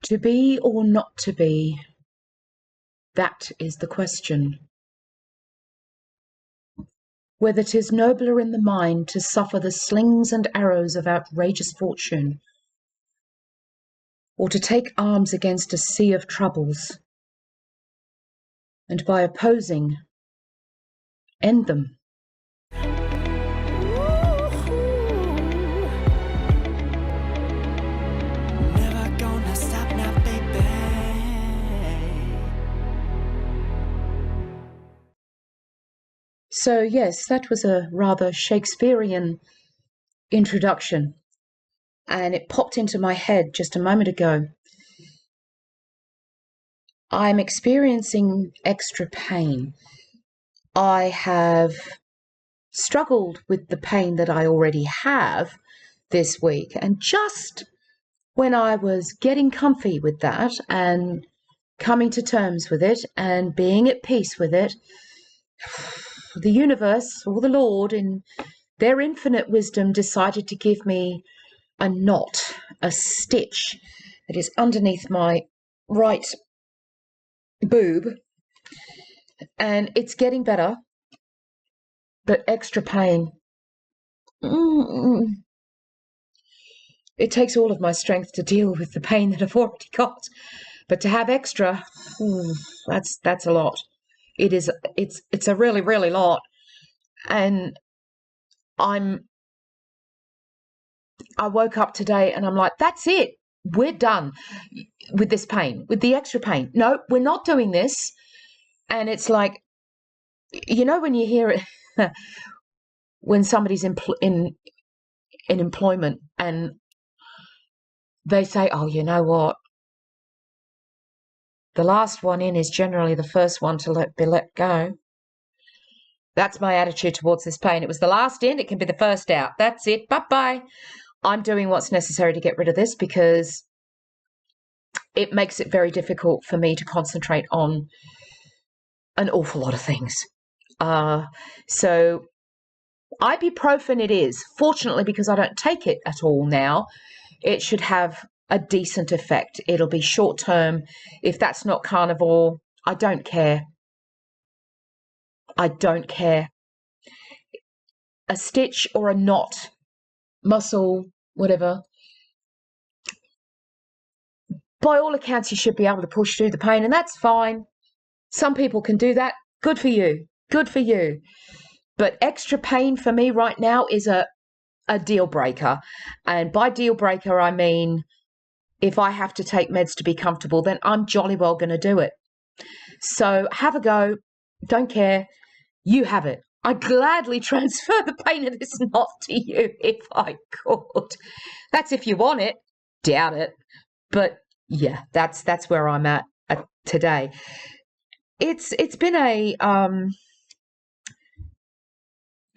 To be or not to be, that is the question. Whether 'tis nobler in the mind to suffer the slings and arrows of outrageous fortune, or to take arms against a sea of troubles, and by opposing, end them. So yes, that was a rather Shakespearean introduction, and it popped into my head just a moment ago. I'm experiencing extra pain. I have struggled with the pain that I already have this week, and just when I was getting comfy with that and coming to terms with it and being at peace with it, the universe or the Lord in their infinite wisdom decided to give me a knot, a stitch that is underneath my right boob, and it's getting better, but extra pain. It takes all of my strength to deal with the pain that I've already got, but to have extra, that's a lot. It's a really, really lot. And I woke up today and I'm like, that's it. We're done with this pain, with the extra pain. No, we're not doing this. And it's like, when you hear it, when somebody's in employment and they say, oh, you know what? The last one in is generally the first one to be let go. That's my attitude towards this pain. It was the last in, it can be the first out. That's it. Bye-bye. I'm doing what's necessary to get rid of this because it makes it very difficult for me to concentrate on an awful lot of things. So ibuprofen it is. Fortunately, because I don't take it at all now, it should have a decent effect. It'll be short term. If that's not carnivore, I don't care. I don't care. A stitch or a knot, muscle, whatever. By all accounts, you should be able to push through the pain, and that's fine. Some people can do that. Good for you. Good for you. But extra pain for me right now is a deal breaker. And by deal breaker, I mean, if I have to take meds to be comfortable, then I'm jolly well going to do it. So have a go. Don't care. You have it. I'd gladly transfer the pain of this knot to you if I could. That's if you want it. Doubt it. But yeah, that's where I'm at today. It's been a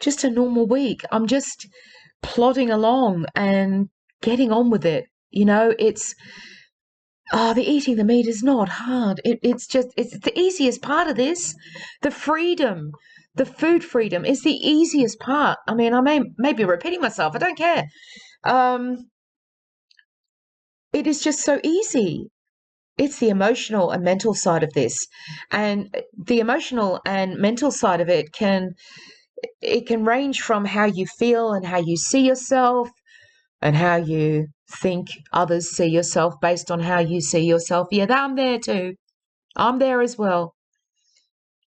just a normal week. I'm just plodding along and getting on with it. It's the eating the meat is not hard. It's the easiest part of this. The freedom, the food freedom is the easiest part. I mean, I may be repeating myself. I don't care. It is just so easy. It's the emotional and mental side of this. And the emotional and mental side of it can range from how you feel and how you see yourself and how you think others see yourself based on how you see yourself. Yeah, I'm there too. I'm there as well.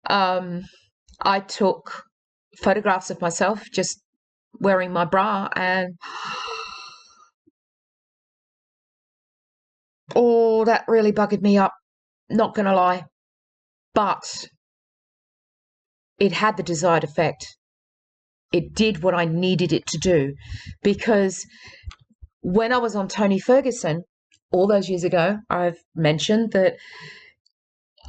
I took photographs of myself just wearing my bra, and oh, that really buggered me up. Not going to lie. But it had the desired effect. It did what I needed it to do, because when I was on Tony Ferguson all those years ago, I've mentioned that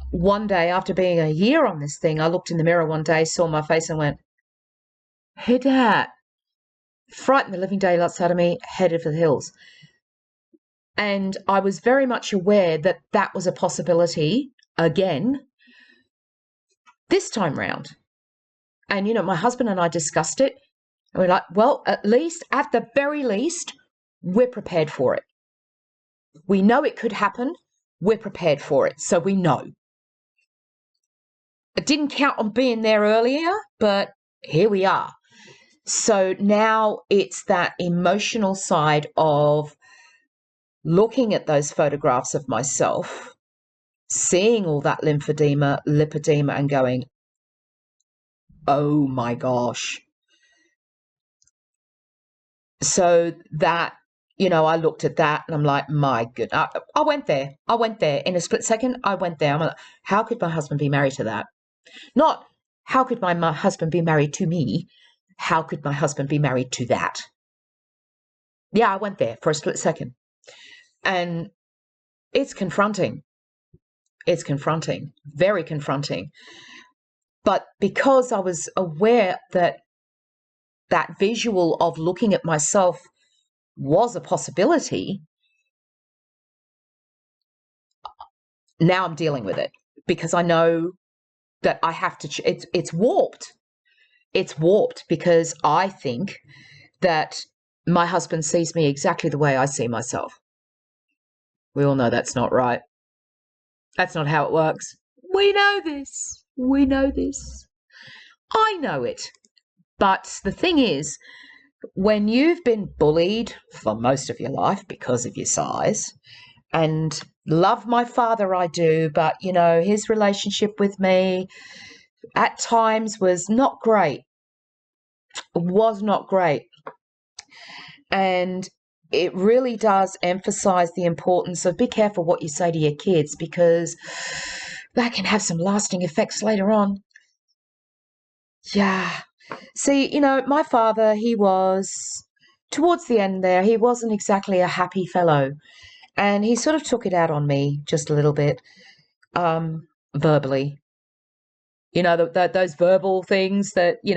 one day after being a year on this thing, I looked in the mirror one day, saw my face and went, "Who dat?" Frightened the living daylights out of me, headed for the hills. And I was very much aware that that was a possibility again this time round. And, my husband and I discussed it. And we're like, well, at the very least, we're prepared for it. We know it could happen. We're prepared for it. So we know. I didn't count on being there earlier, but here we are. So now it's that emotional side of looking at those photographs of myself, seeing all that lipedema, and going, oh my gosh. So that, I looked at that and I'm like, my goodness. I went there. In a split second. I went there. I'm like, how could my husband be married to that? Not how could my husband be married to me? How could my husband be married to that? Yeah, I went there for a split second. And it's confronting. It's confronting, very confronting. But because I was aware that that visual of looking at myself was a possibility, now I'm dealing with it because I know that I have to. It's warped. It's warped because I think that my husband sees me exactly the way I see myself. We all know that's not right. That's not how it works. We know this. We know this. I know it. But the thing is, when you've been bullied for most of your life because of your size, and love my father, I do, but, his relationship with me at times was not great. Was not great. And it really does emphasize the importance of be careful what you say to your kids because that can have some lasting effects later on. Yeah. See, my father, he was, towards the end there, he wasn't exactly a happy fellow. And he sort of took it out on me just a little bit, verbally. Those verbal things that, you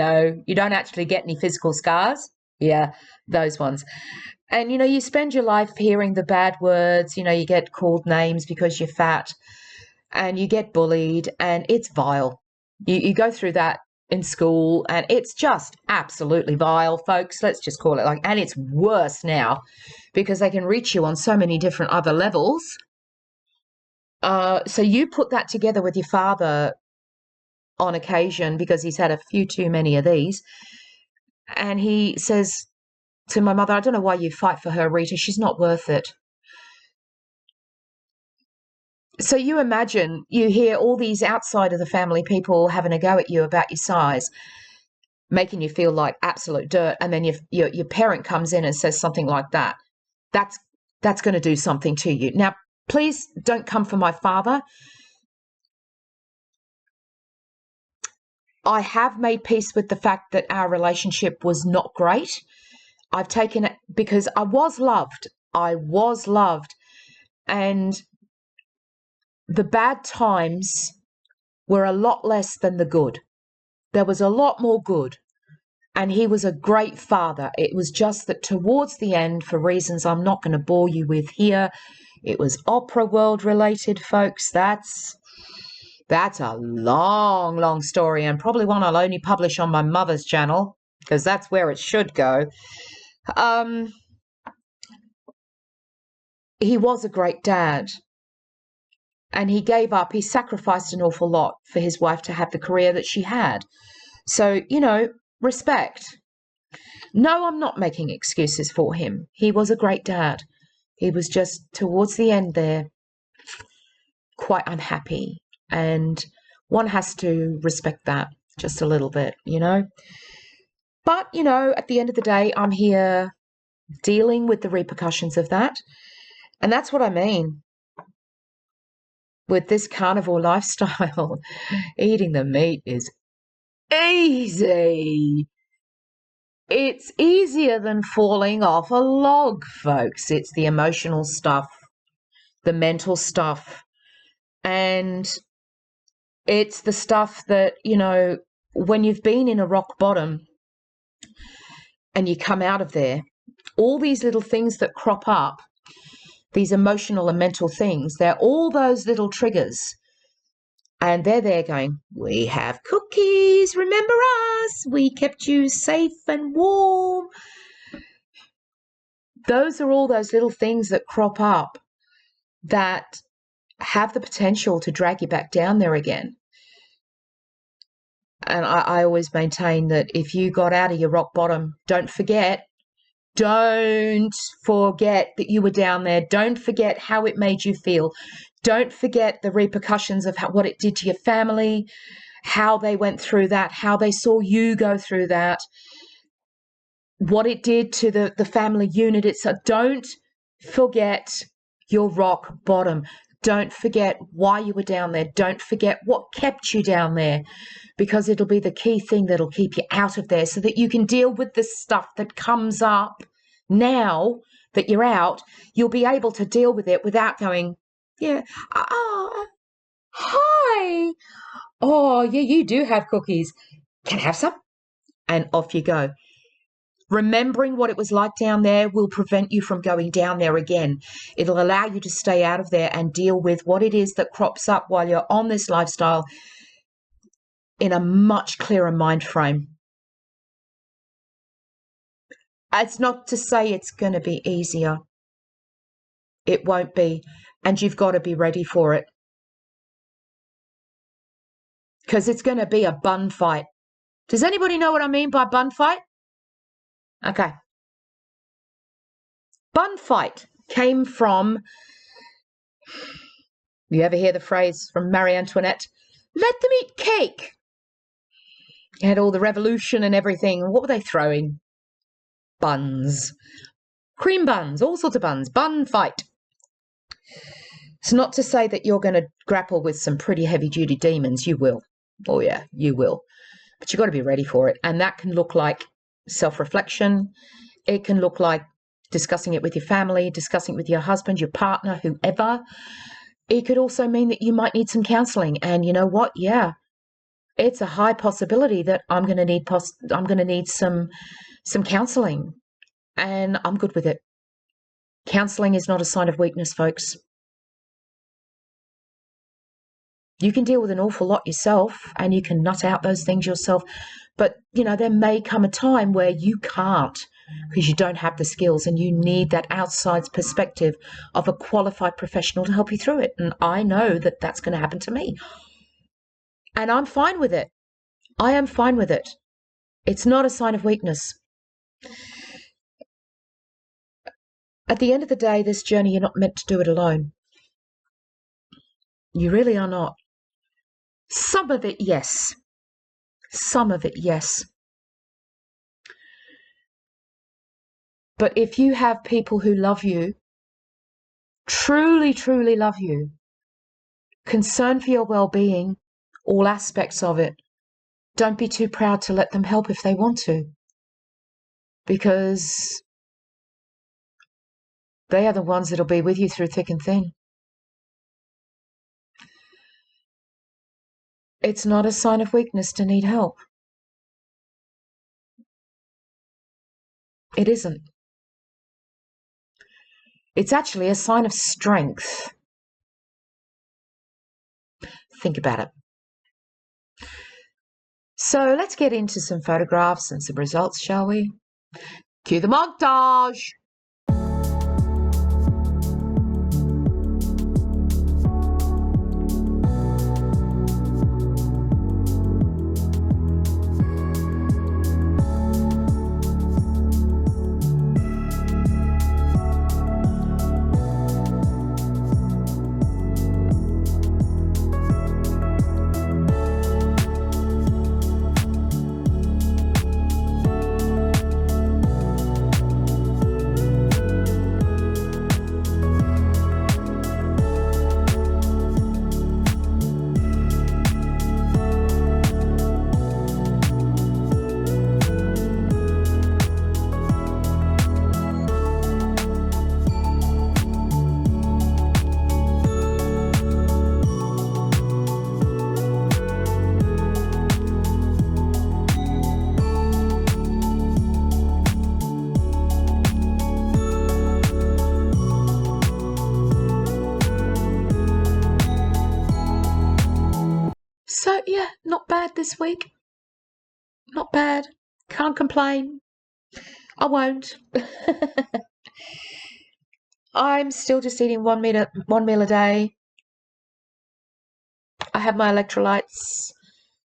don't actually get any physical scars. Yeah, those ones. And, you spend your life hearing the bad words, you get called names because you're fat and you get bullied and it's vile. You go through that in school and it's just absolutely vile, folks. Let's just call it and it's worse now because they can reach you on so many different other levels. So you put that together with your father on occasion because he's had a few too many of these. And he says to my mother, I don't know why you fight for her, Rita. She's not worth it. So you imagine you hear all these outside of the family people having a go at you about your size, making you feel like absolute dirt. And then your parent comes in and says something like that. That's going to do something to you. Now, please don't come for my father. I have made peace with the fact that our relationship was not great. I've taken it because I was loved. I was loved. And the bad times were a lot less than the good. There was a lot more good. And he was a great father. It was just that towards the end, for reasons I'm not going to bore you with here, it was opera world related, folks. That's a long, long story and probably one I'll only publish on my mother's channel because that's where it should go. He was a great dad and he sacrificed an awful lot for his wife to have the career that she had. So, respect. No, I'm not making excuses for him. He was a great dad. He was just towards the end there quite unhappy. And one has to respect that just a little bit, But, at the end of the day, I'm here dealing with the repercussions of that. And that's what I mean with this carnivore lifestyle. Eating the meat is easy. It's easier than falling off a log, folks. It's the emotional stuff, the mental stuff, and it's the stuff that, when you've been in a rock bottom and you come out of there, all these little things that crop up, these emotional and mental things, they're all those little triggers. And they're there going, we have cookies, remember us, we kept you safe and warm. Those are all those little things that crop up that have the potential to drag you back down there again. And I always maintain that if you got out of your rock bottom, don't forget that you were down there. Don't forget how it made you feel. Don't forget the repercussions of what it did to your family, how they went through that, how they saw you go through that, what it did to the family unit. Don't forget your rock bottom. Don't forget why you were down there. Don't forget what kept you down there, because it'll be the key thing that'll keep you out of there so that you can deal with the stuff that comes up now that you're out. You'll be able to deal with it without going, yeah, hi. Oh, yeah, you do have cookies. Can I have some? And off you go. Remembering what it was like down there will prevent you from going down there again. It'll allow you to stay out of there and deal with what it is that crops up while you're on this lifestyle in a much clearer mind frame. It's not to say it's going to be easier. It won't be. And you've got to be ready for it. Because it's going to be a bun fight. Does anybody know what I mean by bun fight? Okay. Bun fight came from, you ever hear the phrase from Marie Antoinette? Let them eat cake. You had all the revolution and everything. What were they throwing? Buns. Cream buns, all sorts of buns. Bun fight. It's not to say that you're going to grapple with some pretty heavy-duty demons. You will. Oh, yeah, you will. But you've got to be ready for it. And that can look like self-reflection. It can look like discussing it with your family, discussing it with your husband, your partner, whoever. It could also mean that you might need some counselling. And you know what? Yeah, it's a high possibility that I'm going to need some counselling. And I'm good with it. Counselling is not a sign of weakness, folks. You can deal with an awful lot yourself and you can nut out those things yourself. But, there may come a time where you can't because you don't have the skills and you need that outside perspective of a qualified professional to help you through it. And I know that that's going to happen to me. And I'm fine with it. I am fine with it. It's not a sign of weakness. At the end of the day, this journey, you're not meant to do it alone. You really are not. Some of it, yes. Some of it, yes. But if you have people who love you, truly, truly love you, concerned for your well-being, all aspects of it, don't be too proud to let them help if they want to. Because they are the ones that'll be with you through thick and thin. It's not a sign of weakness to need help. It isn't. It's actually a sign of strength. Think about it. So let's get into some photographs and some results, shall we? Cue the montage. So, yeah, not bad this week. Not bad. Can't complain. I won't. I'm still just eating one meal a day. I have my electrolytes.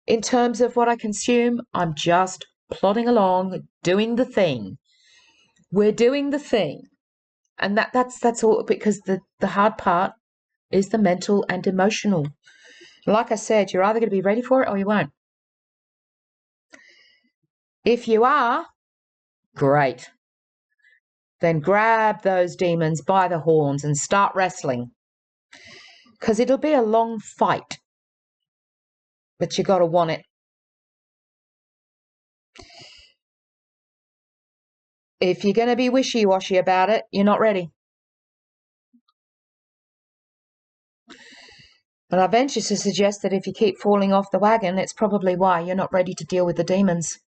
In terms of what I consume, I'm just plodding along, doing the thing. We're doing the thing. And that's all, because the hard part is the mental and emotional. Like I said, you're either going to be ready for it or you won't. If you are, great. Then grab those demons by the horns and start wrestling. Because it'll be a long fight. But you got to want it. If you're going to be wishy-washy about it, you're not ready. And I venture to suggest that if you keep falling off the wagon, it's probably why you're not ready to deal with the demons.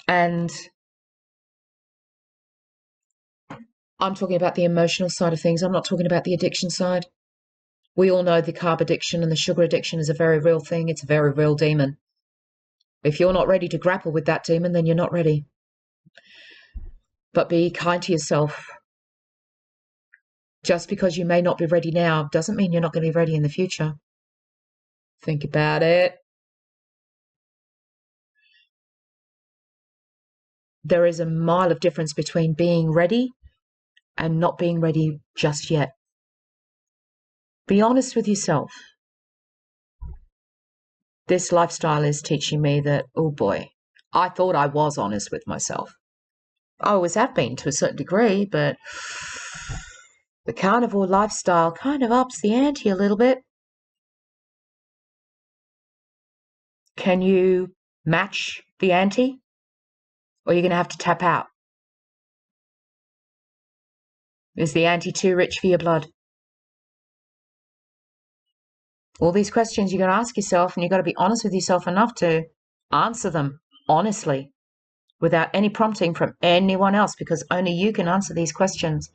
And I'm talking about the emotional side of things. I'm not talking about the addiction side. We all know the carb addiction and the sugar addiction is a very real thing. It's a very real demon. If you're not ready to grapple with that demon, then you're not ready. But be kind to yourself. Just because you may not be ready now doesn't mean you're not going to be ready in the future. Think about it. There is a mile of difference between being ready and not being ready just yet. Be honest with yourself. This lifestyle is teaching me that, oh boy, I thought I was honest with myself. I always have been to a certain degree, but the carnivore lifestyle kind of ups the ante a little bit. Can you match the ante? Or you're going to have to tap out? Is the ante too rich for your blood? All these questions you're going to ask yourself, and you've got to be honest with yourself enough to answer them honestly, without any prompting from anyone else, because only you can answer these questions.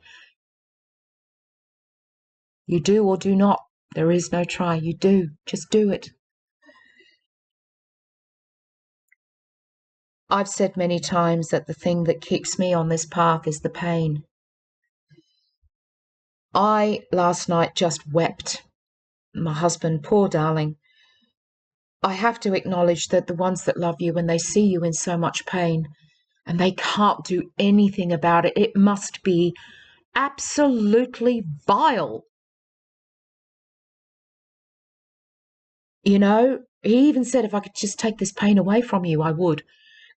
You do or do not. There is no try. You do. Just do it. I've said many times that the thing that keeps me on this path is the pain. I, last night, just wept. My husband, poor darling. I have to acknowledge that the ones that love you, when they see you in so much pain and they can't do anything about it, it must be absolutely vile. You know, he even said if I could just take this pain away from you, I would,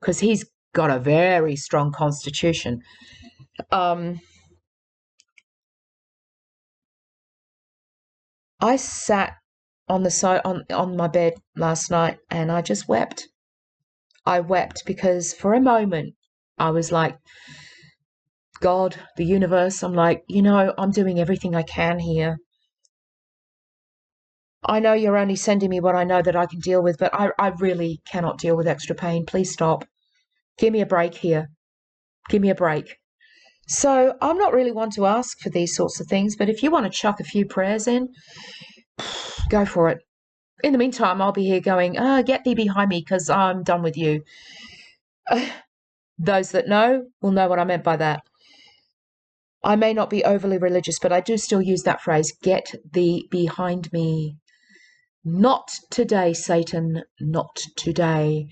because he's got a very strong constitution. I sat on my bed last night and I just wept. I wept because for a moment I was like, God, the universe, I'm like, I'm doing everything I can here. I know you're only sending me what I know that I can deal with, but I really cannot deal with extra pain. Please stop. Give me a break here. Give me a break. So I'm not really one to ask for these sorts of things, but if you want to chuck a few prayers in, go for it. In the meantime, I'll be here going, get thee behind me because I'm done with you. Those that know will know what I meant by that. I may not be overly religious, but I do still use that phrase, get thee behind me. Not today, Satan, not today.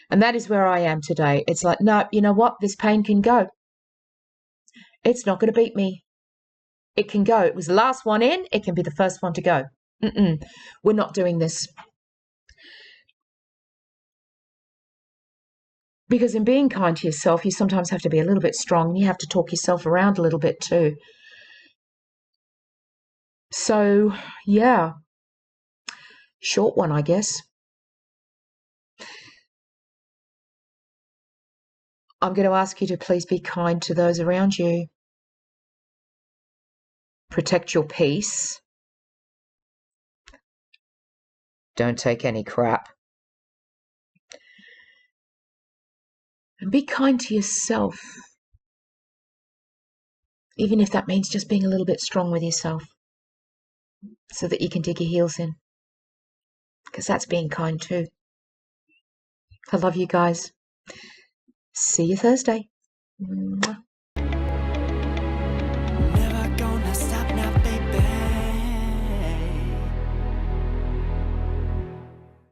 And that is where I am today. It's like, no, you know what? This pain can go. It's not going to beat me. It can go. It was the last one in. It can be the first one to go. We're not doing this. Because in being kind to yourself, you sometimes have to be a little bit strong and you have to talk yourself around a little bit too. So, yeah. Short one, I guess. I'm going to ask you to please be kind to those around you. Protect your peace. Don't take any crap. And be kind to yourself. Even if that means just being a little bit strong with yourself. So that you can dig your heels in. Because that's being kind too. I love you guys. See you Thursday. Mwah.